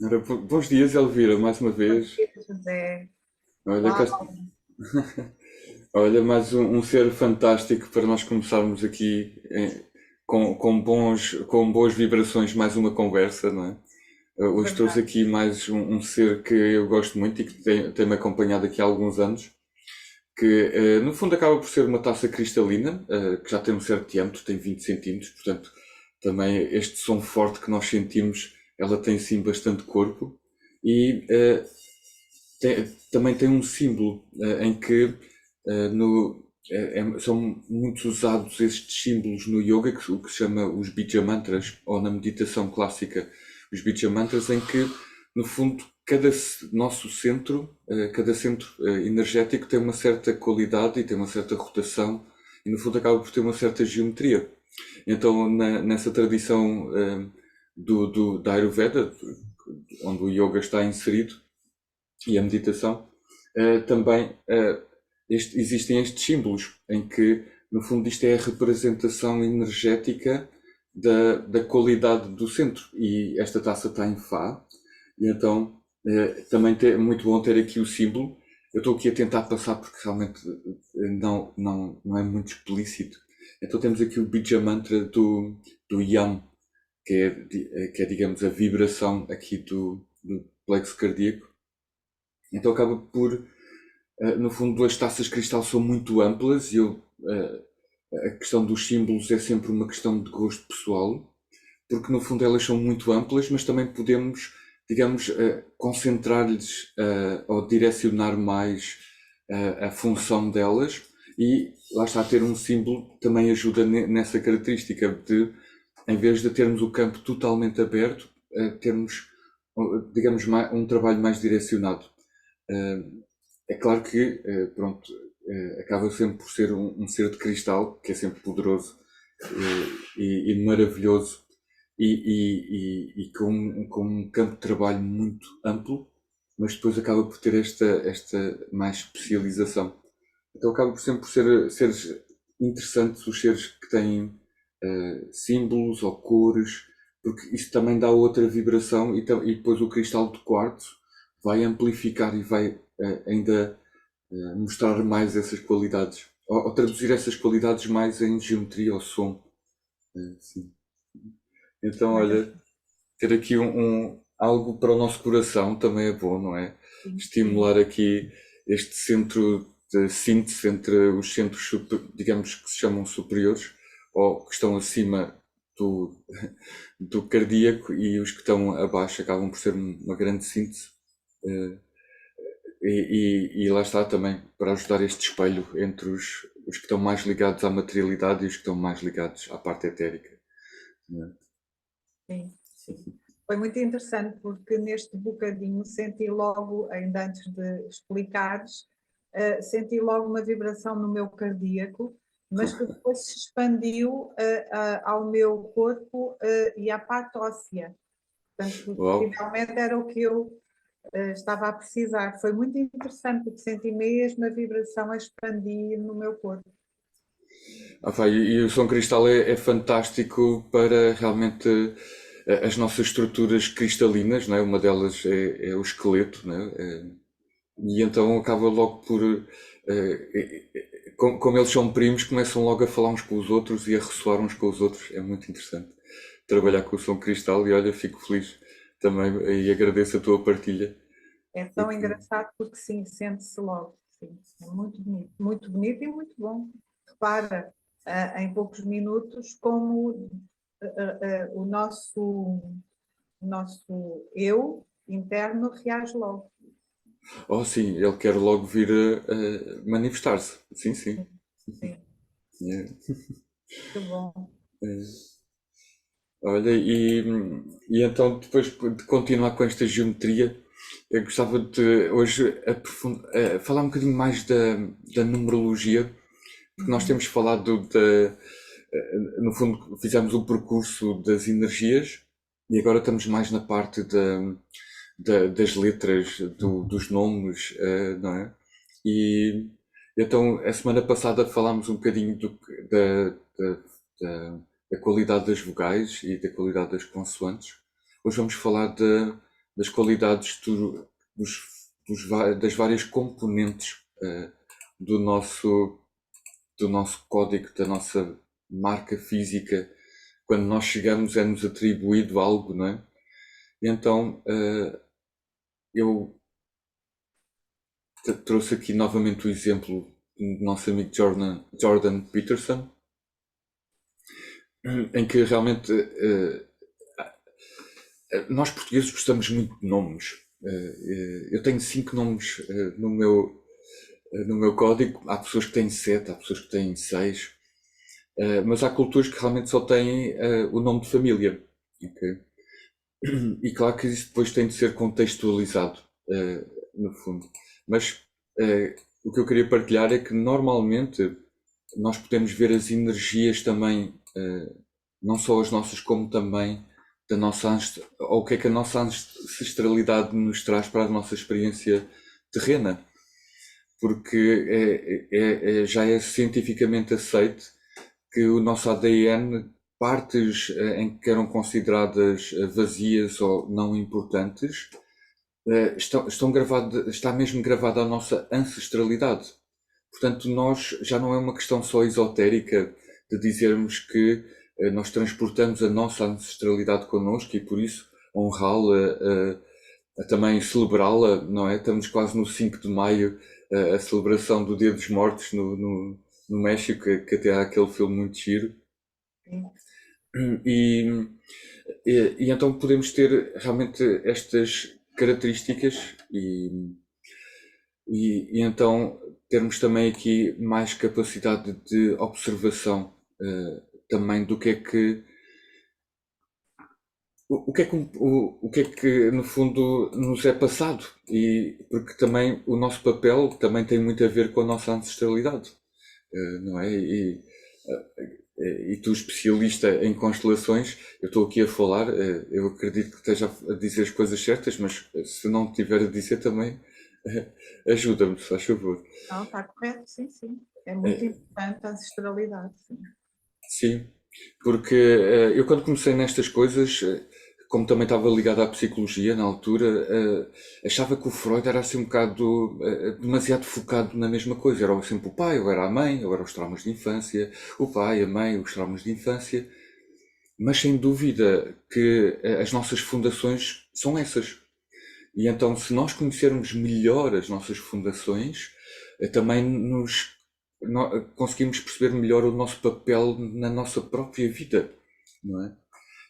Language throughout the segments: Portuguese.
Ora, bons dias, Elvira, mais uma vez. José, Olha, uau, olha mais um ser fantástico para nós começarmos aqui com boas vibrações, mais uma conversa, não é? Hoje trouxe verdade. aqui mais um ser que eu gosto muito e que tem-me acompanhado aqui há alguns anos, que no fundo acaba por ser uma taça cristalina, que já tem um certo diâmetro, tem 20 centímetros, portanto também este som forte que nós sentimos, ela tem sim bastante corpo e também tem um símbolo em que são muito usados estes símbolos no yoga, o que se chama os Bija Mantras, ou na meditação clássica, os Bija Mantras, em que, no fundo, nosso centro, cada centro energético tem uma certa qualidade e tem uma certa rotação, e no fundo acaba por ter uma certa geometria. Então, nessa tradição da Ayurveda, onde o yoga está inserido, e a meditação, também existem estes símbolos, em que, no fundo, isto é a representação energética da qualidade do centro. E esta taça está em Fá, e então também é muito bom ter aqui o símbolo. Eu estou aqui a tentar passar porque realmente não é muito explícito. Então temos aqui o Bija Mantra do Yam, que é, digamos, a vibração aqui do plexo cardíaco. Então acaba por, no fundo, as taças de cristal são muito amplas e a questão dos símbolos é sempre uma questão de gosto pessoal, porque no fundo elas são muito amplas, mas também podemos, digamos, concentrar-lhes ou direcionar mais a função delas e lá está, ter um símbolo também ajuda nessa característica de, em vez de termos o campo totalmente aberto, termos, digamos, um trabalho mais direcionado. É claro que, pronto, acaba sempre por ser um ser de cristal, que é sempre poderoso e maravilhoso e com um campo de trabalho muito amplo, mas depois acaba por ter esta mais especialização. Então acaba por sempre por seres interessantes os seres que têm símbolos ou cores, porque isso também dá outra vibração e depois o cristal de quartzo vai amplificar e vai ainda mostrar mais essas qualidades, ou traduzir essas qualidades mais em geometria ou som. Sim. Então, Muito olha, ter aqui algo para o nosso coração também é bom, não é? bem, sim. Estimular aqui este centro de síntese entre os centros, digamos, que se chamam superiores, ou que estão acima do, do cardíaco, e os que estão abaixo acabam por ser uma grande síntese. Eh, e lá está também para ajudar este espelho entre os que estão mais ligados à materialidade e os que estão mais ligados à parte etérica. Não é? Sim, sim. Foi muito interessante porque neste bocadinho senti logo, ainda antes de explicares, senti logo uma vibração no meu cardíaco, mas que depois se expandiu ao meu corpo e à parte óssea. Portanto, Uau! finalmente era o que eu estava a precisar. Foi muito interessante porque senti mesmo a vibração a expandir no meu corpo. E o som cristal é fantástico para realmente as nossas estruturas cristalinas, não é? Uma delas é o esqueleto, não é? E então acaba logo por, como eles são primos, começam logo a falar uns com os outros e a ressoar uns com os outros. É muito interessante trabalhar com o som cristal e olha, fico feliz também e agradeço a tua partilha. É tão Porque, engraçado porque sim, sente-se logo. Sim. É muito bonito e muito bom. Repara, em poucos minutos, como o nosso eu interno reage logo. oh sim, ele quer logo vir a manifestar-se. Sim, sim. Sim, É, muito bom. é. Olha, e então depois de continuar com esta geometria, eu gostava de hoje falar um bocadinho mais da numerologia, porque nós Uhum. temos falado no fundo, fizemos o percurso das energias e agora estamos mais na parte das letras, dos nomes, não é? E então, a semana passada falámos um bocadinho da, da qualidade das vogais e da qualidade das consoantes. Hoje vamos falar das qualidades das várias componentes do nosso, do nosso código, da nossa marca física. Quando nós chegamos é-nos atribuído algo, não é? E então eu trouxe aqui novamente o exemplo do nosso amigo Jordan Peterson, em que realmente nós portugueses gostamos muito de nomes. Eu tenho 5 nomes no meu código. Há pessoas que têm 7, há pessoas que têm 6, mas há culturas que realmente só têm o nome de família. Ok? E claro que isso depois tem de ser contextualizado, no fundo. Mas o que eu queria partilhar é que normalmente nós podemos ver as energias também, não só as nossas, como também da nossa ou o que é que a nossa ancestralidade nos traz para a nossa experiência terrena. Porque já é cientificamente aceito que o nosso ADN, partes em que eram consideradas vazias ou não importantes, está mesmo gravada a nossa ancestralidade. Portanto, nós já não é uma questão só esotérica de dizermos que nós transportamos a nossa ancestralidade connosco e por isso honrá-la, também celebrá-la, não é? Estamos quase no 5 de maio, a celebração do Dia dos Mortos no México, que até há aquele filme muito giro. Sim. E, e então podemos ter realmente estas características e então termos também aqui mais capacidade de observação também do que é que o que é que, o que é que no fundo nos é passado e porque também o nosso papel também tem muito a ver com a nossa ancestralidade, não é? E tu, especialista em constelações, eu estou aqui a falar, eu acredito que esteja a dizer as coisas certas, mas se não estiver a dizer também, ajuda-me, se faz favor. Não, está correto, sim, sim. É muito Eh, importante a ancestralidade, sim. Sim, porque eu quando comecei nestas coisas, como também estava ligado à psicologia na altura, achava que o Freud era assim um bocado demasiado focado na mesma coisa. Era sempre o pai, ou era a mãe, ou eram os traumas de infância, o pai, a mãe, os traumas de infância. Mas sem dúvida que as nossas fundações são essas. E então, se nós conhecermos melhor as nossas fundações, também conseguimos perceber melhor o nosso papel na nossa própria vida, não é?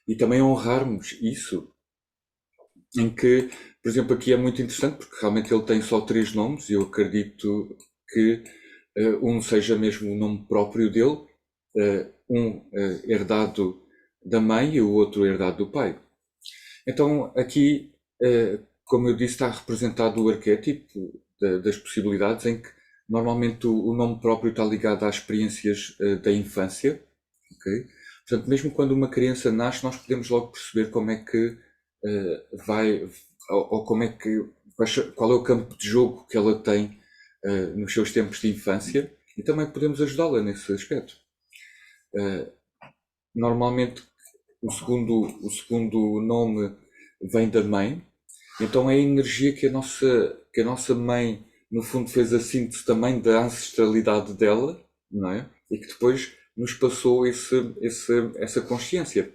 E também honrarmos isso, em que, por exemplo, aqui é muito interessante porque realmente ele tem só 3 nomes e eu acredito que um seja mesmo o nome próprio dele, herdado da mãe e o outro herdado do pai. Então, aqui, como eu disse, está representado o arquétipo das possibilidades, em que normalmente o nome próprio está ligado às experiências da infância. Ok? Portanto, mesmo quando uma criança nasce, nós podemos logo perceber como é que vai, ou como é que, qual é o campo de jogo que ela tem nos seus tempos de infância, e também podemos ajudá-la nesse aspecto. Normalmente o segundo nome vem da mãe, então é a energia que a nossa mãe, no fundo, fez a síntese também da ancestralidade dela, não é? E que depois nos passou essa consciência.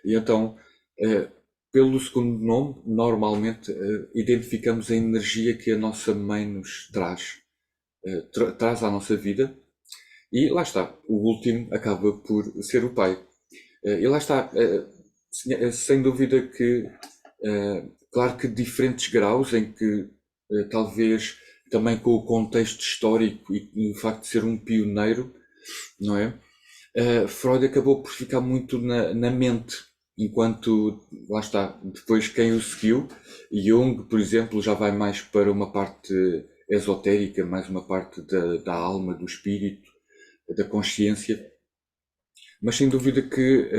E então, eh, pelo segundo nome, normalmente identificamos a energia que a nossa mãe nos traz à nossa vida. E lá está, o último acaba por ser o pai. E lá está, sem dúvida que, claro que diferentes graus em que talvez também com o contexto histórico e o facto de ser um pioneiro, não é? Freud acabou por ficar muito na mente, enquanto, lá está, depois quem o seguiu, Jung, por exemplo, já vai mais para uma parte esotérica, mais uma parte da alma, do espírito, da consciência, mas sem dúvida que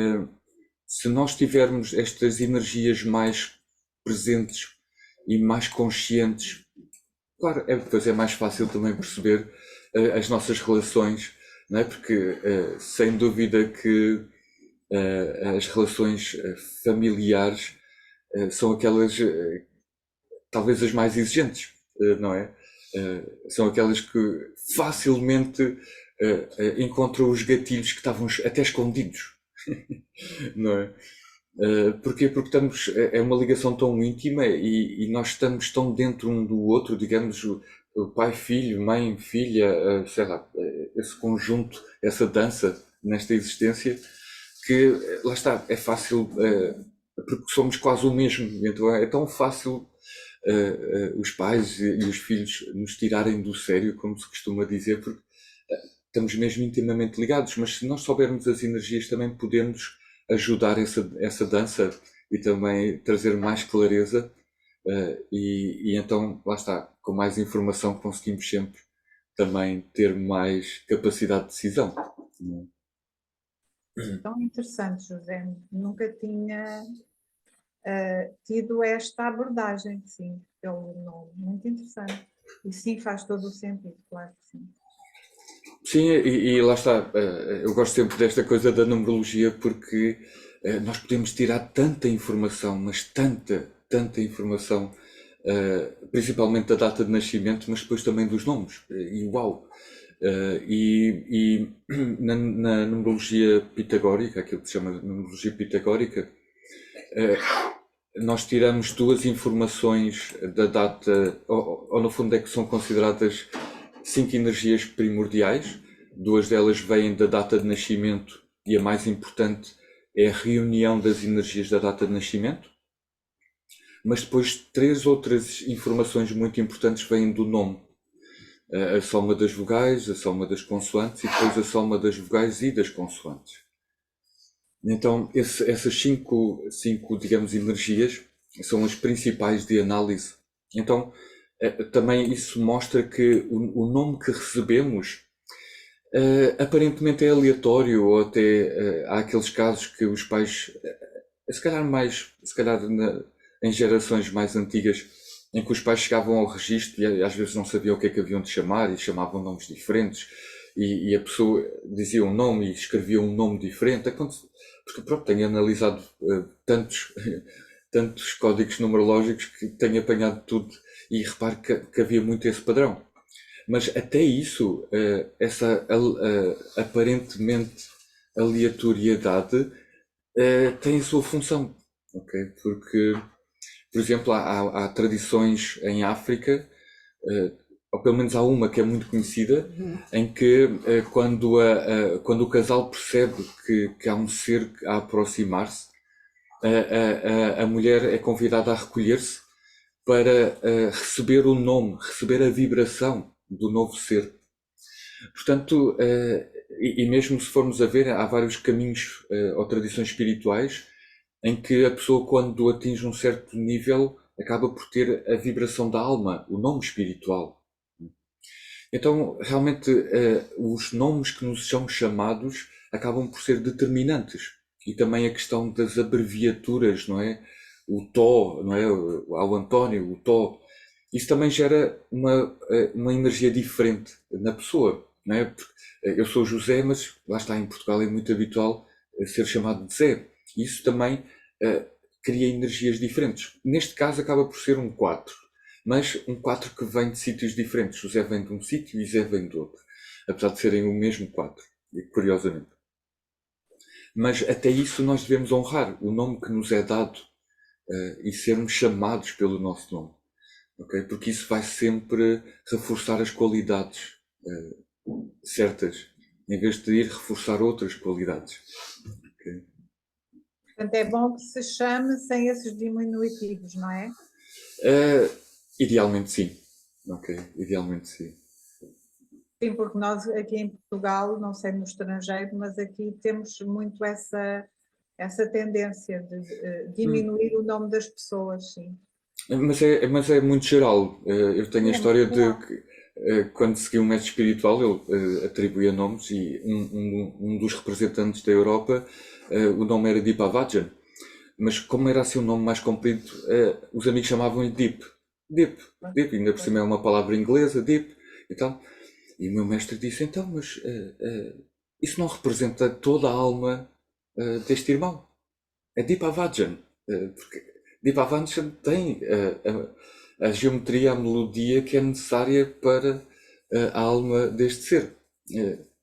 se nós tivermos estas energias mais presentes e mais conscientes, claro, depois é mais fácil também perceber as nossas relações, não é? Porque sem dúvida que as relações familiares são aquelas, talvez as mais exigentes, não é? São aquelas que facilmente encontram os gatilhos que estavam até escondidos, não é? Porquê? Porque estamos, é uma ligação tão íntima e nós estamos tão dentro um do outro, digamos, o pai, filho, mãe, filha, sei lá, esse conjunto, essa dança nesta existência, que lá está, é fácil, porque somos quase o mesmo, então é tão fácil os pais e os filhos nos tirarem do sério, como se costuma dizer, porque estamos mesmo intimamente ligados, mas se nós soubermos as energias também podemos ajudar essa dança e também trazer mais clareza e então, lá está, com mais informação conseguimos sempre também ter mais capacidade de decisão. Tão interessante, José. Nunca tinha tido esta abordagem, sim, pelo nome. Muito interessante. E sim, faz todo o sentido, claro que sim. Sim, e lá está, eu gosto sempre desta coisa da numerologia porque nós podemos tirar tanta informação, mas tanta informação, principalmente da data de nascimento, mas depois também dos nomes. E uau! E na numerologia pitagórica, aquilo que se chama de numerologia pitagórica, nós tiramos duas informações da data, ou no fundo é que são consideradas cinco energias primordiais. Duas delas vêm da data de nascimento e a mais importante é a reunião das energias da data de nascimento. Mas depois três outras informações muito importantes vêm do nome. A soma das vogais, a soma das consoantes e depois a soma das vogais e das consoantes. Então, essas cinco, digamos, energias são as principais de análise. Então, também isso mostra que o nome que recebemos aparentemente é aleatório, ou até há aqueles casos que os pais, se calhar em gerações mais antigas, em que os pais chegavam ao registro e às vezes não sabiam o que é que haviam de chamar e chamavam nomes diferentes e a pessoa dizia um nome e escrevia um nome diferente. Porque pronto, tenho analisado tantos códigos numerológicos que tenho apanhado tudo e reparo que havia muito esse padrão. Mas até isso, essa aparentemente aleatoriedade tem a sua função, ok? Porque, por exemplo, há tradições em África, ou pelo menos há uma que é muito conhecida, em que quando o casal percebe que há um ser a aproximar-se, a mulher é convidada a recolher-se para receber o nome, receber a vibração do novo ser. Portanto, e mesmo se formos a ver, há vários caminhos ou tradições espirituais em que a pessoa, quando atinge um certo nível, acaba por ter a vibração da alma, o nome espiritual. Então, realmente, os nomes que nos são chamados acabam por ser determinantes. E também a questão das abreviaturas, não é? O Tó, não é? Ao António, o Tó. Isso também gera uma energia diferente na pessoa. não é? Porque, eu sou José, mas lá está, em Portugal é muito habitual ser chamado de Zé. E isso também cria energias diferentes. Neste caso acaba por ser um 4, mas um 4 que vem de sítios diferentes. José vem de um sítio e Zé vem de outro, apesar de serem o mesmo 4, curiosamente. Mas até isso nós devemos honrar o nome que nos é dado e sermos chamados pelo nosso nome, ok? Porque isso vai sempre reforçar as qualidades certas, em vez de ir reforçar outras qualidades. Ok? Portanto, é bom que se chame sem esses diminutivos, não é? Idealmente sim. Ok, idealmente sim. Sim, porque nós aqui em Portugal, não sei no estrangeiro, mas aqui temos muito essa tendência de diminuir o nome das pessoas, sim. Mas é muito geral. Eu tenho a Sim, é muito história de geral. que quando segui um mestre espiritual, ele atribuía nomes e um dos representantes da Europa, o nome era Deepavajan. Mas como era assim um nome mais comprido, os amigos chamavam-lhe Deep. Deep, Deep, ainda por cima é uma palavra inglesa, Deep e tal. E o meu mestre disse, então, mas isso não representa toda a alma deste irmão. É Deepavajan. Porque Deepavajan tem a geometria, a melodia que é necessária para a alma deste ser.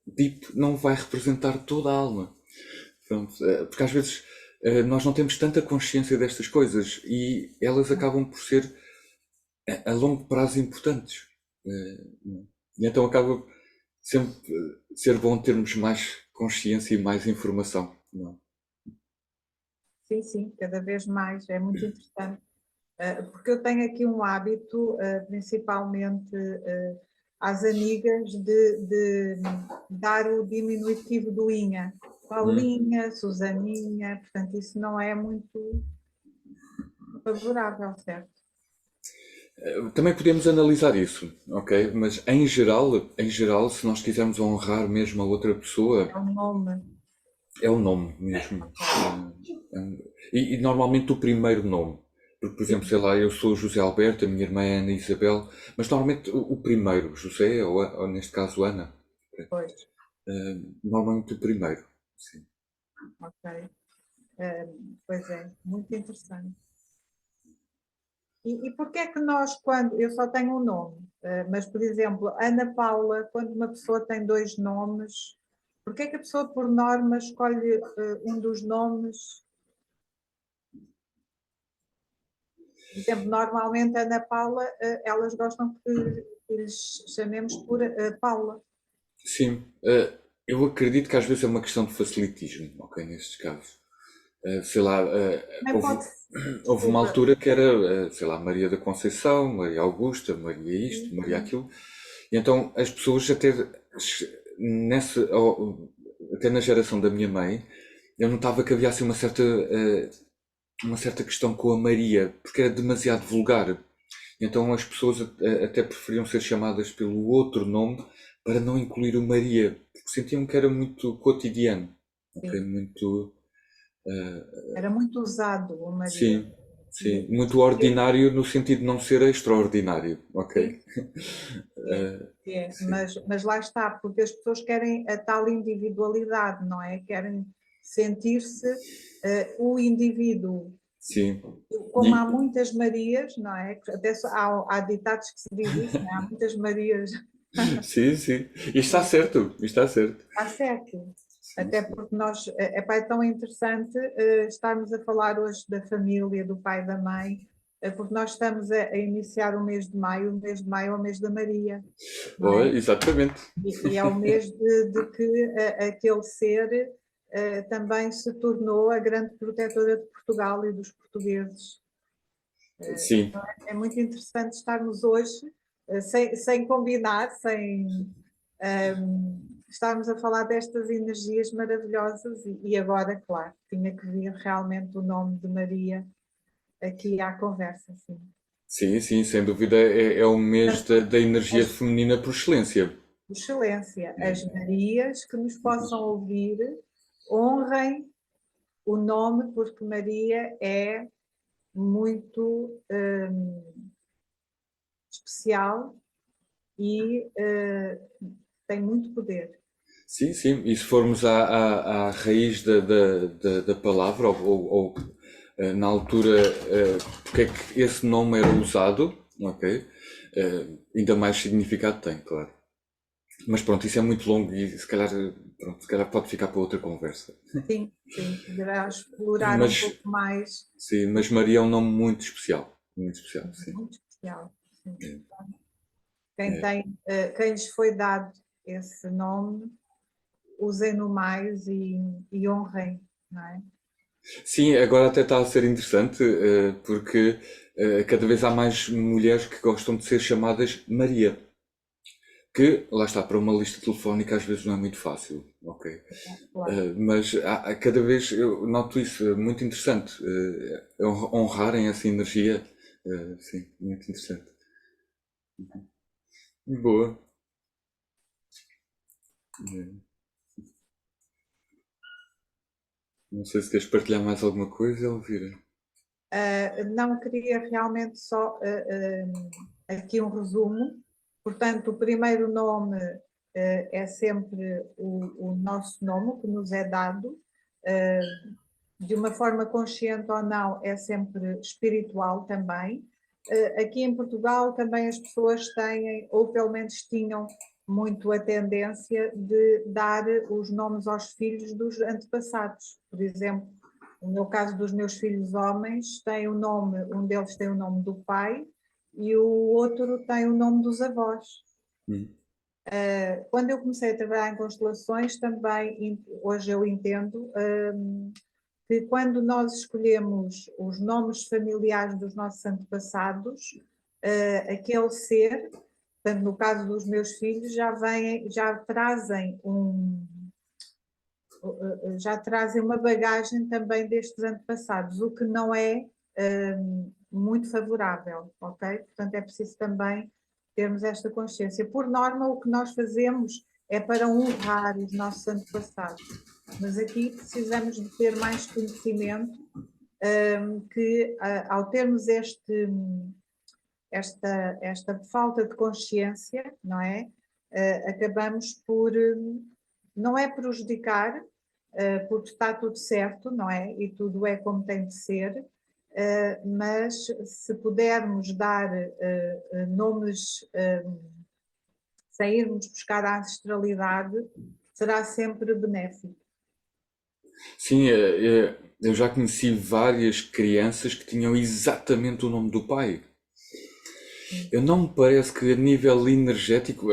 Deep não vai representar toda a alma. Pronto, porque às vezes nós não temos tanta consciência destas coisas e elas acabam por ser a longo prazo importantes. E então acaba sempre ser bom termos mais consciência e mais informação. Não é? Sim, sim, cada vez mais, é muito interessante. Porque eu tenho aqui um hábito, principalmente às amigas, de dar o diminutivo do Inha. Hum. Paulinha, Susaninha, portanto, isso não é muito favorável, certo? Também podemos analisar isso, ok? Mas em geral, se nós quisermos honrar mesmo a outra pessoa, É um nome. é o nome mesmo. E normalmente o primeiro nome. Porque, por exemplo, Sim, sei lá, eu sou José Alberto, a minha irmã é Ana Isabel, mas normalmente o primeiro, José, ou neste caso Ana. pois, Normalmente o primeiro. Sim. ok. Pois é, muito interessante. E porquê é que nós, quando. Eu só tenho um nome, mas, por exemplo, Ana Paula, quando uma pessoa tem dois nomes, porquê é que a pessoa, por norma, escolhe um dos nomes? Por exemplo, normalmente Ana Paula, elas gostam que lhes chamemos por Paula. Sim. Eu acredito que às vezes é uma questão de facilitismo, ok, nestes casos. Sei lá, Também pode. houve uma Desculpa. altura que era, sei lá, Maria da Conceição, Maria Augusta, Maria isto, Sim, Maria sim, aquilo. E então as pessoas até na geração da minha mãe, eu notava que havia assim uma certa questão com a Maria, porque era demasiado vulgar. Então as pessoas até preferiam ser chamadas pelo outro nome para não incluir o Maria, porque sentiam que era muito cotidiano, ok? sim. Muito, Era muito usado o Maria. sim, E, sim, muito ordinário no sentido de não ser extraordinário, sim, ok? é, Sim, mas lá está, porque as pessoas querem a tal individualidade, não é? Querem sentir-se o indivíduo. sim. Como há E- muitas Marias, não é? Até há ditados que se diz isso, não é? Há muitas Marias. sim, sim. E está certo, está certo. Está certo. Sim, Até sim. porque nós, epá, é tão interessante estarmos a falar hoje da família, do pai e da mãe, porque nós estamos a iniciar o mês de maio é o mês da Maria, não Oh, é? exatamente. E é o mês de que aquele ser também se tornou a grande protetora de Portugal e dos portugueses. Sim, Então é muito interessante estarmos hoje, sem combinar, sem estarmos a falar destas energias maravilhosas e agora, claro, tinha que vir realmente o nome de Maria aqui à conversa, sim. sim, sim, sem dúvida é o mês da energia As, feminina por excelência. excelência, as Marias que nos possam ouvir, honrem o nome, porque Maria é muito especial e tem muito poder. Sim, sim. E se formos à raiz da palavra, na altura, porque é que esse nome era usado, ok? Ainda mais significado tem, claro. Mas pronto, isso é muito longo e pronto, se calhar pode ficar para outra conversa. Sim, sim, poderá explorar um Mas, pouco mais. sim, mas Maria é um nome muito especial. Muito especial, sim. Muito especial. Sim. É, Quem é. tem, quem lhes foi dado esse nome, usem-no mais e honrem, não é? Sim, agora até está a ser interessante, porque cada vez há mais mulheres que gostam de ser chamadas Maria. Que, lá está, para uma lista telefónica às vezes não é muito fácil, ok? Claro. Mas cada vez eu noto isso, muito interessante, honrarem essa energia, sim, muito interessante. Boa. Eh, Não sei se queres partilhar mais alguma coisa, Elvira. Não queria realmente só aqui um resumo. Portanto, o primeiro nome é sempre o nosso nome que nos é dado, de uma forma consciente ou não, é sempre espiritual também. Aqui em Portugal também as pessoas têm, ou pelo menos tinham, muito a tendência de dar os nomes aos filhos dos antepassados. Por exemplo, no meu caso dos meus filhos homens, tem o nome, um deles tem o nome do pai e o outro tem o nome dos avós. Hum. Quando eu comecei a trabalhar em constelações, também, hoje eu entendo, que quando nós escolhemos os nomes familiares dos nossos antepassados, aquele ser, portanto, no caso dos meus filhos, já trazem uma bagagem também destes antepassados, o que não é muito favorável, ok? Portanto, é preciso também termos esta consciência. Por norma, o que nós fazemos é para honrar os nossos antepassados, mas aqui precisamos de ter mais conhecimento, que ao termos esta falta de consciência, não é? Acabamos por, não é prejudicar, porque está tudo certo, não é? E tudo é como tem de ser, mas se pudermos dar nomes, sem irmos buscar a ancestralidade, será sempre benéfico. Sim, eu já conheci várias crianças que tinham exatamente o nome do pai. Eu não me parece que a nível energético,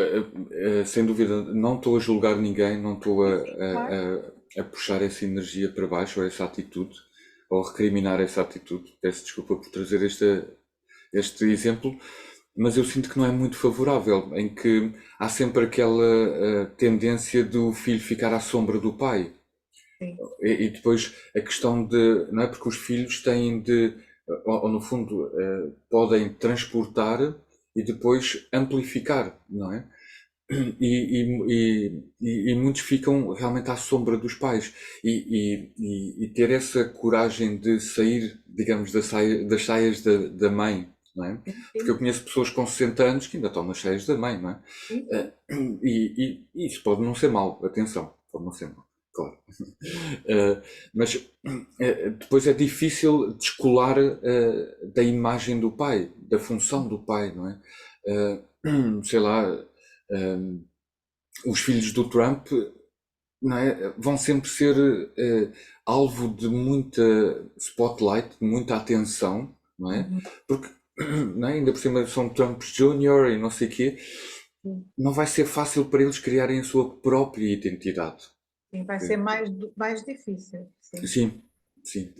sem dúvida, não estou a julgar ninguém, não estou Claro. a puxar essa energia para baixo, ou essa atitude, ou recriminar essa atitude. Peço desculpa por trazer este exemplo, mas eu sinto que não é muito favorável, em que há sempre aquela tendência do filho ficar à sombra do pai. Sim, E depois a questão de, não é? Porque os filhos têm de, ou no fundo, podem transportar e depois amplificar, não é? E muitos ficam realmente à sombra dos pais. E ter essa coragem de sair, digamos, das saias da mãe, não é? sim, Porque eu sim, conheço pessoas com 60 anos que ainda estão nas saias da mãe, não é? sim, Eh, sim. E isso pode não ser mau, atenção, pode não ser mau, claro. Eh, mas depois é difícil descolar da imagem do pai, da função do pai, não é? Sei lá, eh, os filhos do Trump, não é? Vão sempre ser alvo de muita spotlight, de muita atenção, não é? Uhum. Porque não é? Ainda por cima são Trump Jr. e não sei o quê. Sim. Não vai ser fácil para eles criarem a sua própria identidade. Sim, vai ser Ok? mais difícil, sim. Sim, sim,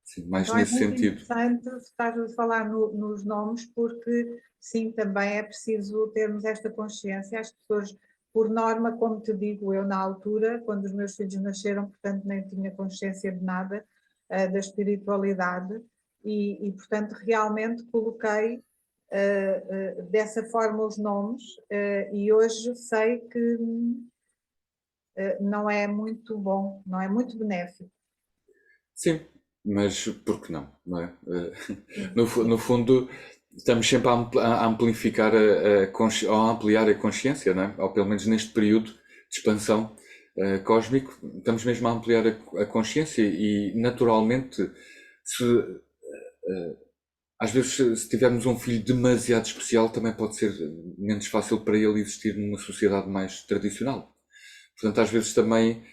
sim, mais Então é nesse muito sentido. interessante estar a falar nos nomes, porque sim, também é preciso termos esta consciência. As pessoas, por norma, como te digo, eu na altura, quando os meus filhos nasceram, portanto nem tinha consciência de nada, da espiritualidade, portanto realmente coloquei dessa forma os nomes, e hoje sei que não é muito bom, não é muito benéfico. Sim, mas por que não, não é? Sim, No fundo, estamos sempre a amplificar ou a ampliar a consciência, não é? Ou pelo menos neste período de expansão cósmico, estamos mesmo a ampliar a consciência e naturalmente se às vezes se tivermos um filho demasiado especial também pode ser menos fácil para ele existir numa sociedade mais tradicional. Portanto, às vezes também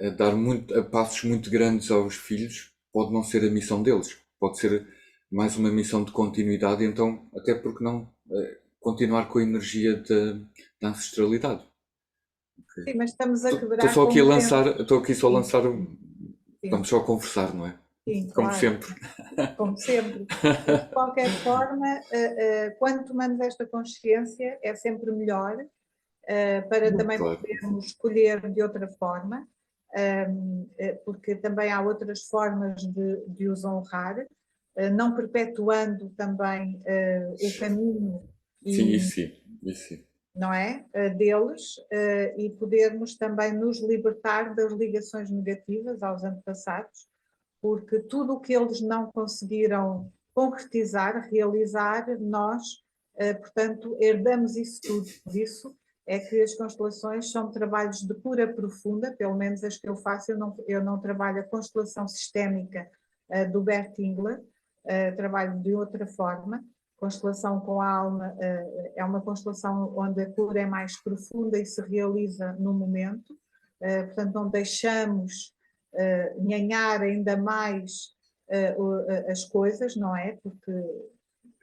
a dar a passos muito grandes aos filhos pode não ser a missão deles, pode ser mais uma missão de continuidade, então até porque não continuar com a energia da ancestralidade. Sim, mas estamos a Estou quebrar só aqui a lançar, convenções. estou aqui só a Sim, lançar, sim, vamos só a conversar, não é? sim, Como claro, sempre. como sempre. Mas, de qualquer forma, quando tomamos esta consciência, é sempre melhor, para também Claro. podermos escolher de outra forma, porque também há outras formas de os honrar, não perpetuando também o caminho Sim, e, isso sim, isso sim. não é, deles, e podermos também nos libertar das ligações negativas aos antepassados, porque tudo o que eles não conseguiram concretizar, realizar, nós, portanto, herdamos isso tudo. Por isso é que as constelações são trabalhos de cura profunda, pelo menos as que eu faço. Eu não trabalho a constelação sistémica do Bert Engler, trabalho de outra forma. Constelação com a alma é uma constelação onde a cura é mais profunda e se realiza no momento. Portanto, não deixamos nhanhar ainda mais as coisas, não é? Porque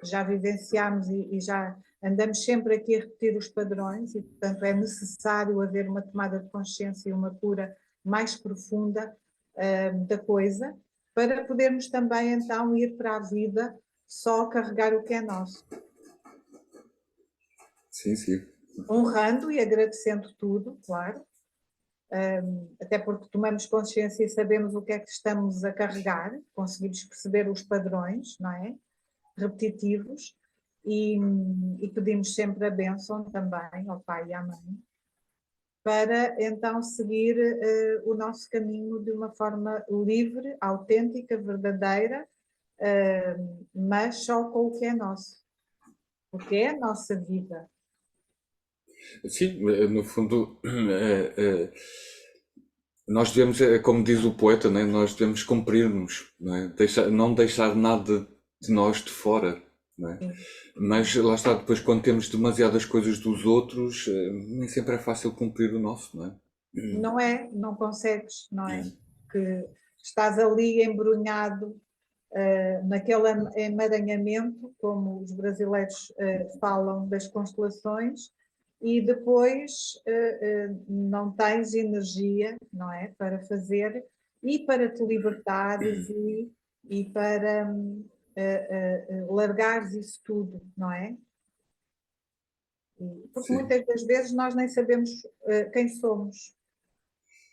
já vivenciámos e já andamos sempre aqui a repetir os padrões e, portanto, é necessário haver uma tomada de consciência e uma cura mais profunda da coisa, para podermos também, então, ir para a vida só carregar o que é nosso. Sim, sim. Honrando e agradecendo tudo, claro, até porque tomamos consciência e sabemos o que é que estamos a carregar, conseguimos perceber os padrões, não é? Repetitivos, e pedimos sempre a bênção também ao pai e à mãe, para então seguir o nosso caminho de uma forma livre, autêntica, verdadeira, mas só com o que é nosso, porque é a nossa vida. Sim, no fundo, nós devemos, como diz o poeta, né, nós devemos cumprir-nos, não é? Não deixar nada de nós de fora, não é? Sim. Mas lá está, depois quando temos demasiadas coisas dos outros, nem sempre é fácil cumprir o nosso, não é? Não é, não consegues, não é? Que estás ali embrunhado naquele emaranhamento, como os brasileiros falam das constelações, e depois não tens energia, não é? Para fazer e para te libertares e para largares isso tudo, não é? Porque Sim. muitas das vezes nós nem sabemos quem somos.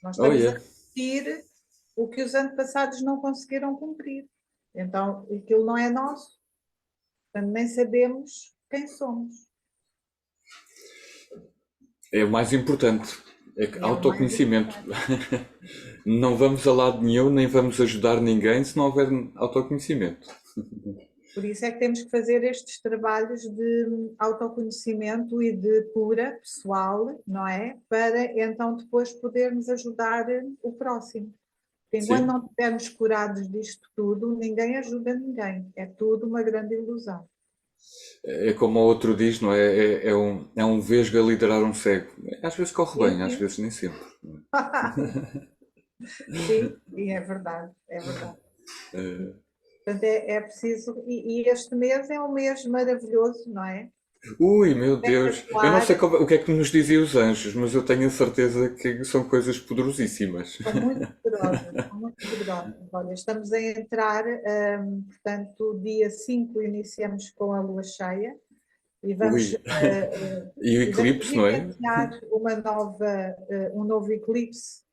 Nós Oh estamos a yeah. repetir o que os antepassados não conseguiram cumprir. Então, aquilo não é nosso, portanto, nem sabemos quem somos. É o mais importante. É que E é o mais autoconhecimento. importante. Não vamos a lado nenhum, nem vamos ajudar ninguém se não houver autoconhecimento. Por isso é que temos que fazer estes trabalhos de autoconhecimento e de cura pessoal, não é? Para então depois podermos ajudar o próximo. Porque enquanto Sim. não estivermos curados disto tudo, ninguém ajuda ninguém. É tudo uma grande ilusão. É como o outro diz, não é? É um vesgo a liderar um cego. Às vezes corre Sim, bem, às sim. vezes nem sempre. Sim, e é verdade, é verdade. Eh, Portanto, é preciso, e este mês é um mês maravilhoso, não é? Ui, meu Deus. Eu não sei Espetacular, o que é que nos diziam os anjos, mas eu tenho a certeza que são coisas poderosíssimas. são muito poderosas, são muito poderosas. Olha, estamos a entrar, portanto, dia 5 iniciamos com a lua cheia e vamos, Ui. E o e vamos eclipse, não é? vivenciar um novo eclipse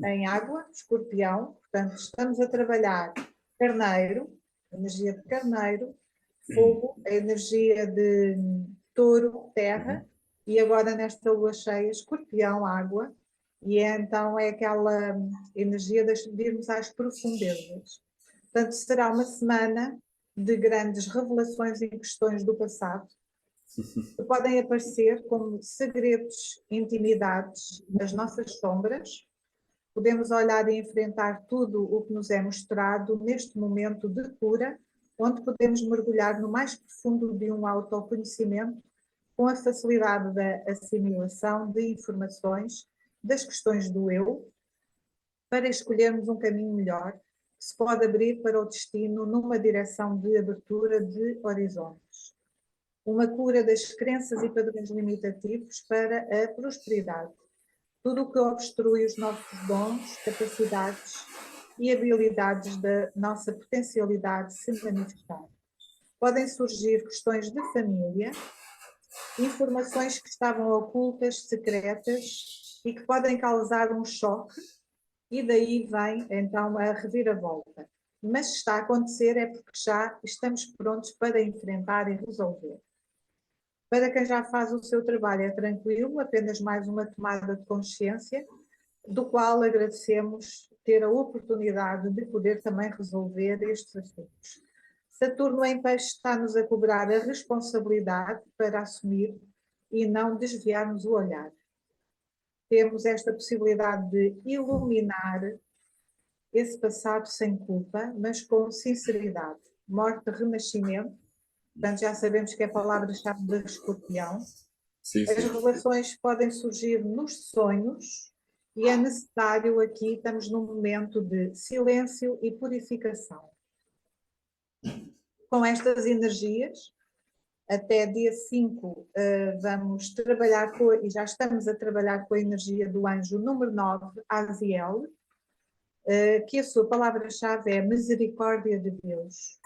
em água, escorpião. Portanto, estamos a trabalhar carneiro, energia de carneiro, fogo, a energia de touro, terra, e agora nesta lua cheia, escorpião, água, e então é aquela energia de irmos às profundezas. Portanto, será uma semana de grandes revelações em questões do passado, que podem aparecer como segredos, intimidades, as nossas sombras. Podemos olhar e enfrentar tudo o que nos é mostrado neste momento de cura, onde podemos mergulhar no mais profundo de um autoconhecimento, com a facilidade da assimilação de informações, das questões do eu, para escolhermos um caminho melhor, que se pode abrir para o destino numa direção de abertura de horizontes. Uma cura das crenças e padrões limitativos para a prosperidade. Tudo o que obstrui os nossos dons, capacidades e habilidades da nossa potencialidade se manifestar. Podem surgir questões de família, informações que estavam ocultas, secretas e que podem causar um choque, e daí vem então a reviravolta. Mas se está a acontecer é porque já estamos prontos para enfrentar e resolver. Para quem já faz o seu trabalho é tranquilo, apenas mais uma tomada de consciência, do qual agradecemos ter a oportunidade de poder também resolver estes assuntos. Saturno em Peixe está-nos a cobrar a responsabilidade para assumir e não desviarmos o olhar. Temos esta possibilidade de iluminar esse passado sem culpa, mas com sinceridade. Morte, renascimento, portanto já sabemos que é a palavra-chave de Escorpião. Sim, As sim. revelações podem surgir nos sonhos e é necessário aqui, estamos num momento de silêncio e purificação. Com estas energias, até dia 5, vamos trabalhar e já estamos a trabalhar com a energia do anjo número 9, Aziel, que a sua palavra-chave é misericórdia de Deus.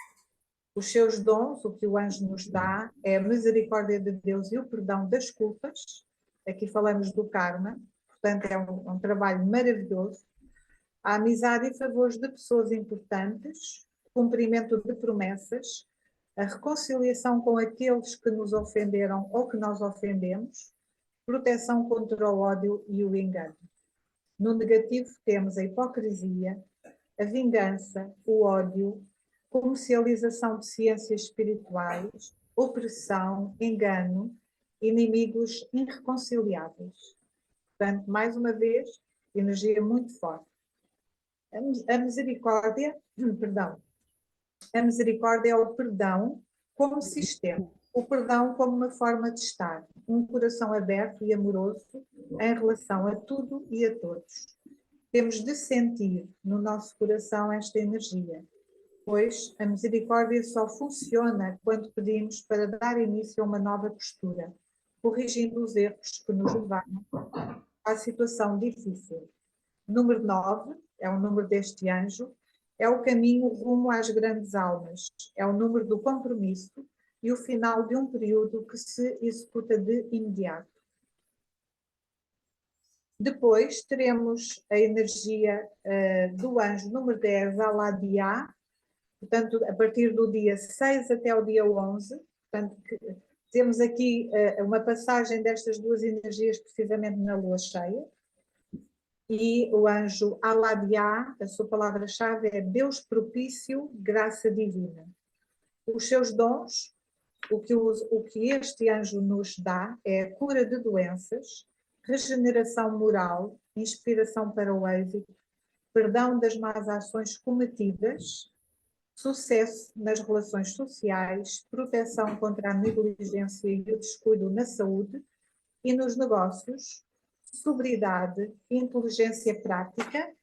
Os seus dons, o que o anjo nos dá, é a misericórdia de Deus e o perdão das culpas. Aqui falamos do karma, portanto é um trabalho maravilhoso. A amizade e favores de pessoas importantes, cumprimento de promessas, a reconciliação com aqueles que nos ofenderam ou que nós ofendemos, proteção contra o ódio e o engano. No negativo temos a hipocrisia, a vingança, o ódio, comercialização de ciências espirituais, opressão, engano, inimigos irreconciliáveis. Portanto, mais uma vez, energia muito forte. A misericórdia, perdão, a misericórdia é o perdão como sistema, o perdão como uma forma de estar, um coração aberto e amoroso em relação a tudo e a todos. Temos de sentir no nosso coração esta energia, pois a misericórdia só funciona quando pedimos para dar início a uma nova postura, corrigindo os erros que nos levaram à situação difícil. Número 9 é o número deste anjo, é o caminho rumo às grandes almas, é o número do compromisso e o final de um período que se executa de imediato. Depois teremos a energia do anjo número 10, Aladiá, portanto, a partir do dia 6 até o dia 11, portanto, temos aqui uma passagem destas duas energias precisamente na lua cheia, e o anjo Aladiá, a sua palavra-chave é Deus propício, graça divina. Os seus dons, o que este anjo nos dá é a cura de doenças, regeneração moral, inspiração para o êxito, perdão das más ações cometidas, sucesso nas relações sociais, proteção contra a negligência e o descuido na saúde e nos negócios, sobriedade, inteligência prática,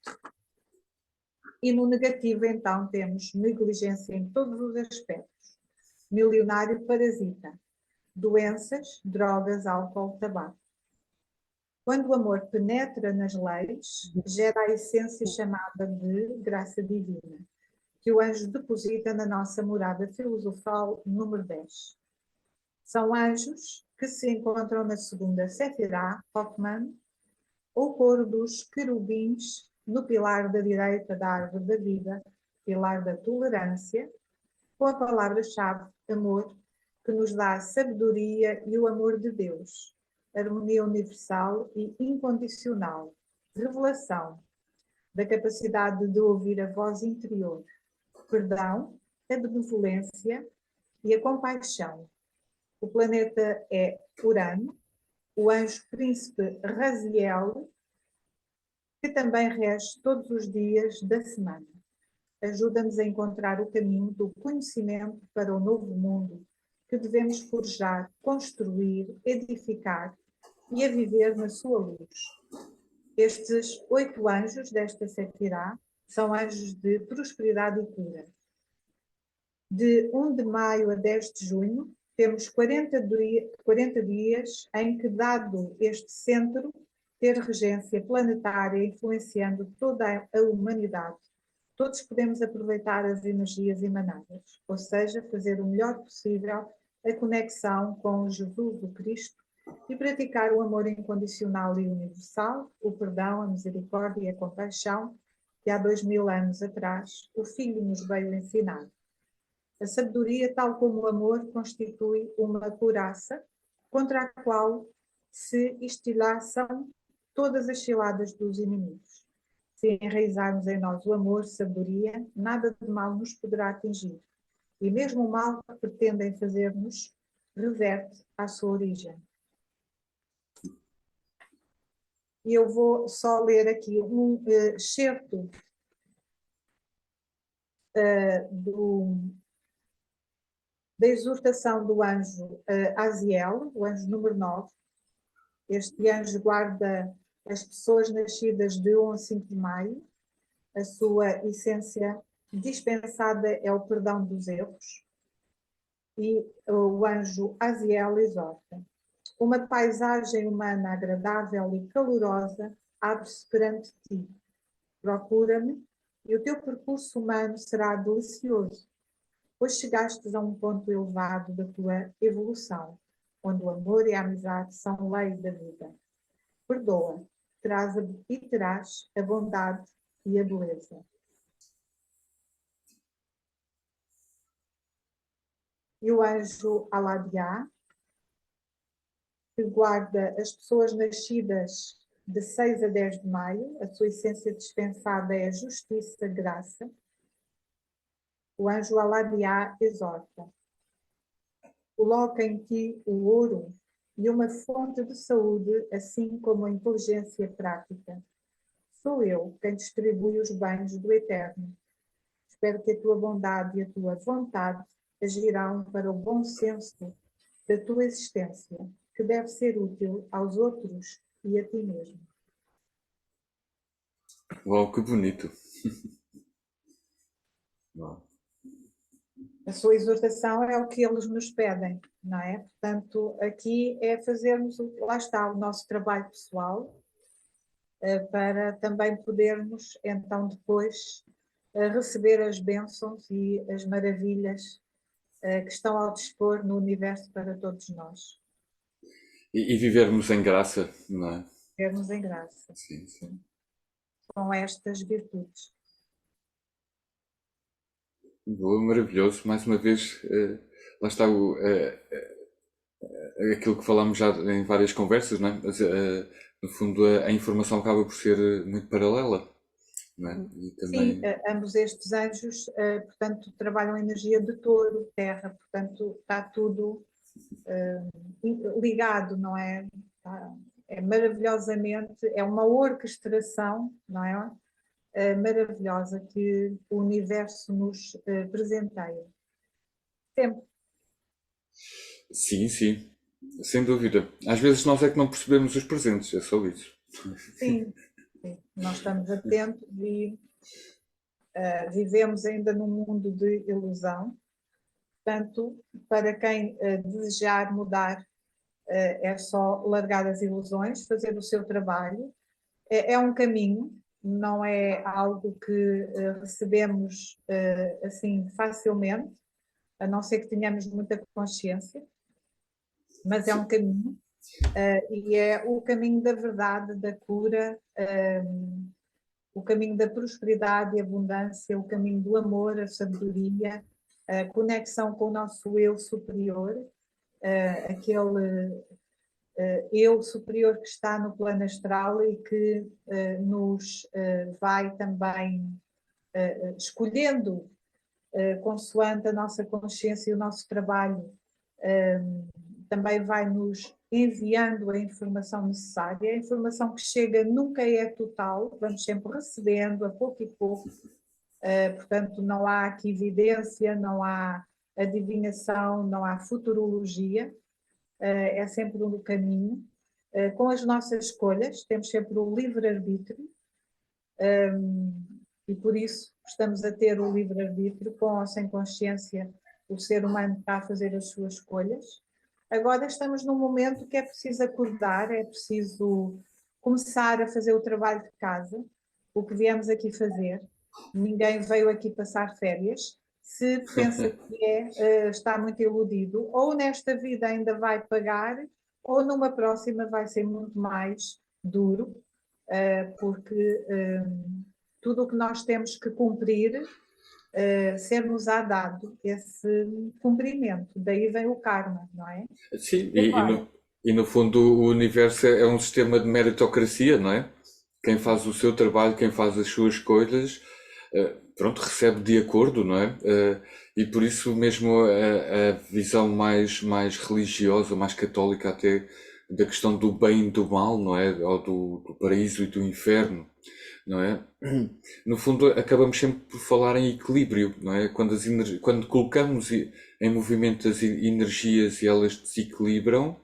e no negativo então temos negligência em todos os aspectos, milionário parasita, doenças, drogas, álcool, tabaco. Quando o amor penetra nas leis, gera a essência chamada de graça divina, que o anjo deposita na nossa morada filosofal número 10. São anjos que se encontram na segunda Sefirá, Hoffman, ou coro dos querubins, no pilar da direita da árvore da vida, pilar da tolerância, com a palavra-chave amor, que nos dá a sabedoria e o amor de Deus, harmonia universal e incondicional, revelação da capacidade de ouvir a voz interior, perdão, a benevolência e a compaixão. O planeta é Urano, o anjo príncipe Raziel, que também rege todos os dias da semana. Ajuda-nos a encontrar o caminho do conhecimento para o novo mundo que devemos forjar, construir, edificar e a viver na sua luz. Estes 8 anjos desta Sefirá são anjos de prosperidade e cura. De 1 de maio a 10 de junho, temos 40 dias em que, dado este centro ter regência planetária influenciando toda a humanidade, todos podemos aproveitar as energias emanadas, ou seja, fazer o melhor possível a conexão com Jesus, o Cristo, e praticar o amor incondicional e universal, o perdão, a misericórdia e a compaixão, que há 2000 anos atrás o Filho nos veio ensinar. A sabedoria, tal como o amor, constitui uma couraça contra a qual se estilhaçam todas as ciladas dos inimigos. Se enraizarmos em nós o amor, sabedoria, nada de mal nos poderá atingir. E mesmo o mal que pretendem fazer-nos reverte à sua origem. E eu vou só ler aqui um excerto da exortação do anjo Aziel, o anjo número 9. Este anjo guarda as pessoas nascidas de 1 a 5 de maio. A sua essência dispensada é o perdão dos erros. E o anjo Aziel exorta: uma paisagem humana agradável e calorosa abre-se perante ti. Procura-me e o teu percurso humano será delicioso, pois chegastes a um ponto elevado da tua evolução, onde o amor e a amizade são lei da vida. Perdoa, terás a bondade e a beleza. E o anjo Aladiá, que guarda as pessoas nascidas de 6 a 10 de maio, a sua essência dispensada é a justiça, graça. O anjo Aladiá exorta: coloca em ti o ouro e uma fonte de saúde, assim como a inteligência prática. Sou eu quem distribui os bens do Eterno. Espero que a tua bondade e a tua vontade agirão para o bom senso da tua existência, que deve ser útil aos outros e a ti mesmo. Uau, que bonito. Uau. A sua exortação é o que eles nos pedem, não é? Portanto, aqui é fazermos, lá está, o nosso trabalho pessoal, para também podermos, então, depois receber as bênçãos e as maravilhas que estão ao dispor no universo para todos nós. E vivermos em graça, não é? Vivermos em graça. Sim, sim. Com estas virtudes. Boa, maravilhoso. Mais uma vez, lá está aquilo que falámos já em várias conversas, não é? Mas, no fundo, a informação acaba por ser muito paralela, não é? E também... Sim, ambos estes anjos, portanto, trabalham a energia de touro, terra, portanto, está tudo ligado, não é? É maravilhosamente, é uma orquestração, não é? Maravilhosa que o universo nos presenteia. Sempre. Sim, sim, sem dúvida. Às vezes nós é que não percebemos os presentes, é só isso. Sim, sim. Nós estamos atentos e vivemos ainda num mundo de ilusão. Portanto, para quem desejar mudar, é só largar as ilusões, fazer o seu trabalho. É um caminho, não é algo que recebemos assim facilmente, a não ser que tenhamos muita consciência, mas é um caminho, e é o caminho da verdade, da cura, o caminho da prosperidade e abundância, o caminho do amor, a sabedoria, a conexão com o nosso eu superior, aquele eu superior que está no plano astral e que nos vai também escolhendo consoante a nossa consciência e o nosso trabalho, também vai nos enviando a informação necessária. A informação que chega nunca é total, vamos sempre recebendo a pouco e pouco, portanto não há aqui evidência, não há adivinhação, não há futurologia, é sempre um caminho. Com as nossas escolhas, temos sempre o livre-arbítrio, e por isso estamos a ter o livre-arbítrio, com ou sem consciência, o ser humano está a fazer as suas escolhas. Agora estamos num momento que é preciso acordar, é preciso começar a fazer o trabalho de casa, o que viemos aqui fazer. Ninguém veio aqui passar férias. Se pensa que está muito iludido, ou nesta vida ainda vai pagar, ou numa próxima vai ser muito mais duro, porque tudo o que nós temos que cumprir, ser-nos-á dado esse cumprimento. Daí vem o karma, não é? Sim, E agora? e no fundo o universo é um sistema de meritocracia, não é? Quem faz o seu trabalho, quem faz as suas escolhas, pronto, recebe de acordo, não é? E por isso mesmo a visão mais religiosa, mais católica até, da questão do bem e do mal, não é? Ou do paraíso e do inferno, não é? No fundo, acabamos sempre por falar em equilíbrio, não é? Quando colocamos em movimento as energias e elas desequilibram,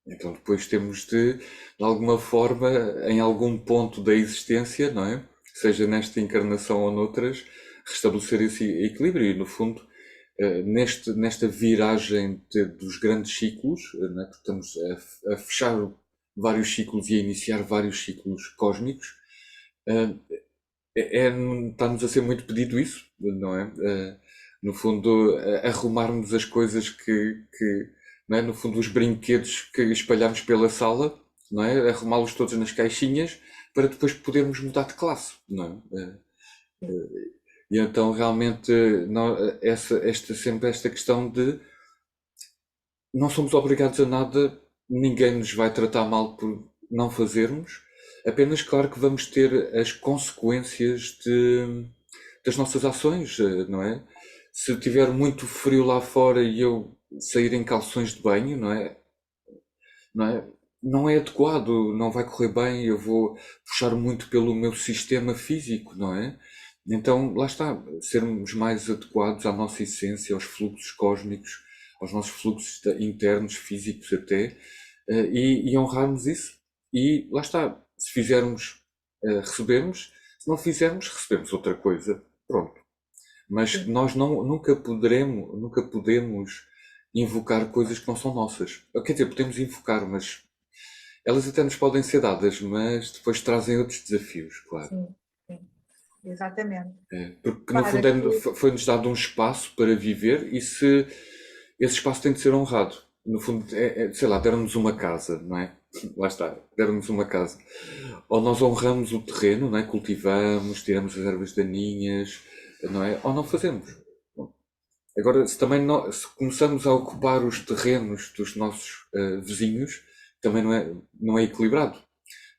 então depois temos de alguma forma, em algum ponto da existência, não é? Seja nesta encarnação ou noutras, restabelecer esse equilíbrio. E no fundo, nesta viragem dos grandes ciclos, não é? Porque estamos a fechar vários ciclos e a iniciar vários ciclos cósmicos, está-nos a ser muito pedido isso, não é? No fundo, arrumarmos as coisas não é? No fundo, os brinquedos que espalhamos pela sala, não é? Arrumá-los todos nas caixinhas para depois podermos mudar de classe, não é? E então realmente não, sempre esta questão de não somos obrigados a nada, ninguém nos vai tratar mal por não fazermos, apenas claro que vamos ter as consequências das nossas ações, não é? Se tiver muito frio lá fora e eu sair em calções de banho, não é? Não é? Não é adequado, não vai correr bem, eu vou puxar muito pelo meu sistema físico, não é? Então, lá está, sermos mais adequados à nossa essência, aos fluxos cósmicos, aos nossos fluxos internos, físicos até, e honrarmos isso. E lá está, se fizermos, recebemos, se não fizermos, recebemos outra coisa. Pronto. Mas nós nunca podemos invocar coisas que não são nossas. Quer dizer, podemos invocar, mas elas até nos podem ser dadas, mas depois trazem outros desafios, claro. Sim, sim, exatamente. Porque no Para fundo que foi-nos dado um espaço para viver e se esse espaço tem de ser honrado. No fundo, sei lá, deram-nos uma casa, não é? Lá está, deram-nos uma casa. Ou nós honramos o terreno, não é? Cultivamos, tiramos as ervas daninhas, não é? Ou não fazemos. Bom, agora, se começamos a ocupar os terrenos dos nossos vizinhos, também não é equilibrado.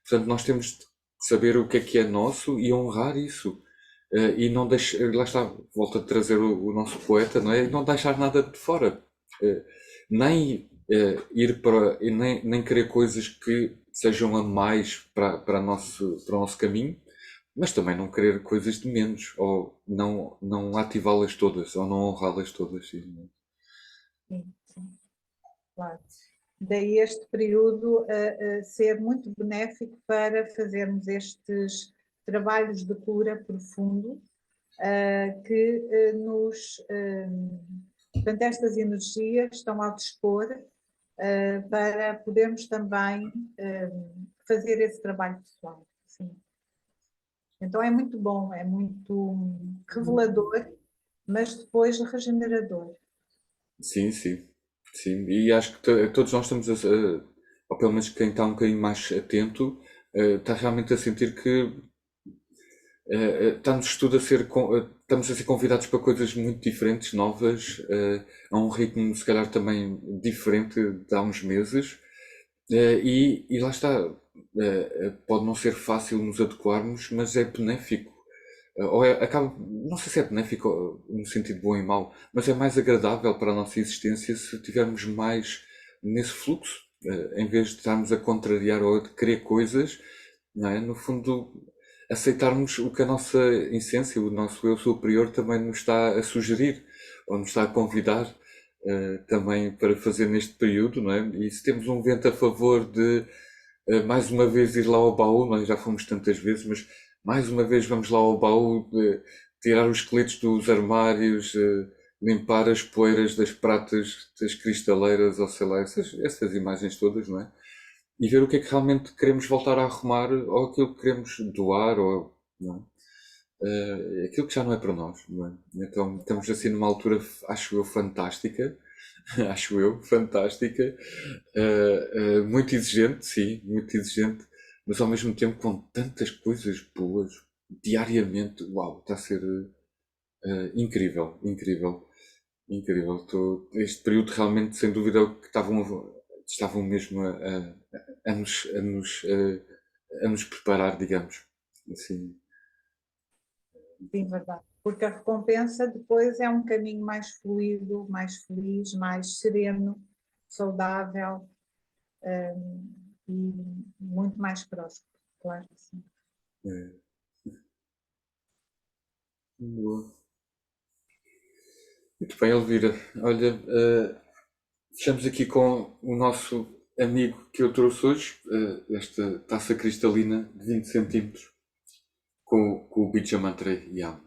Portanto, nós temos de saber o que é nosso e honrar isso. E não deixar, lá está, volto a trazer o nosso poeta, não é? E não deixar nada de fora. Nem ir para, e nem querer coisas que sejam a mais para o nosso caminho, mas também não querer coisas de menos, ou não ativá-las todas, ou não honrá-las todas. sim, sim, claro. Daí este período ser muito benéfico para fazermos estes trabalhos de cura profundo, que portanto, estas energias estão ao dispor, para podermos também fazer esse trabalho pessoal. Sim. Então é muito bom, é muito revelador, mas depois regenerador. Sim, sim, sim. E acho que todos nós estamos ou pelo menos quem está um bocadinho mais atento, está realmente a sentir que estamos a ser convidados para coisas muito diferentes, novas, a um ritmo se calhar também diferente de há uns meses. E lá está, pode não ser fácil nos adequarmos, mas é benéfico, acaba, não sei se é benéfico no sentido bom e mau, mas é mais agradável para a nossa existência se tivermos mais nesse fluxo, em vez de estarmos a contrariar ou a querer coisas, não é? No fundo, aceitarmos o que a nossa essência, o nosso eu superior também nos está a sugerir, ou nos está a convidar, também para fazer neste período, não é? E se temos um vento a favor de, mais uma vez ir lá ao baú, nós já fomos tantas vezes, mas mais uma vez vamos lá ao baú, tirar os esqueletos dos armários, limpar as poeiras das pratas, das cristaleiras, ou sei lá, essas imagens todas, não é? E ver o que é que realmente queremos voltar a arrumar, ou aquilo que queremos doar, ou não é? Aquilo que já não é para nós, não é? Então estamos assim numa altura, acho eu, fantástica, acho eu, fantástica, muito exigente, sim, muito exigente, mas ao mesmo tempo com tantas coisas boas, diariamente, uau, está a ser incrível, incrível, incrível. Este período realmente, sem dúvida, é o que estavam mesmo a nos preparar, digamos, assim. Sim, verdade. Porque a recompensa depois é um caminho mais fluido, mais feliz, mais sereno, saudável, e muito mais próspero, claro que sim. É, boa. Muito bem, Elvira. Olha, fechamos aqui com o nosso amigo que eu trouxe hoje, esta taça cristalina de 20 centímetros, com o Bija Mantra Yam.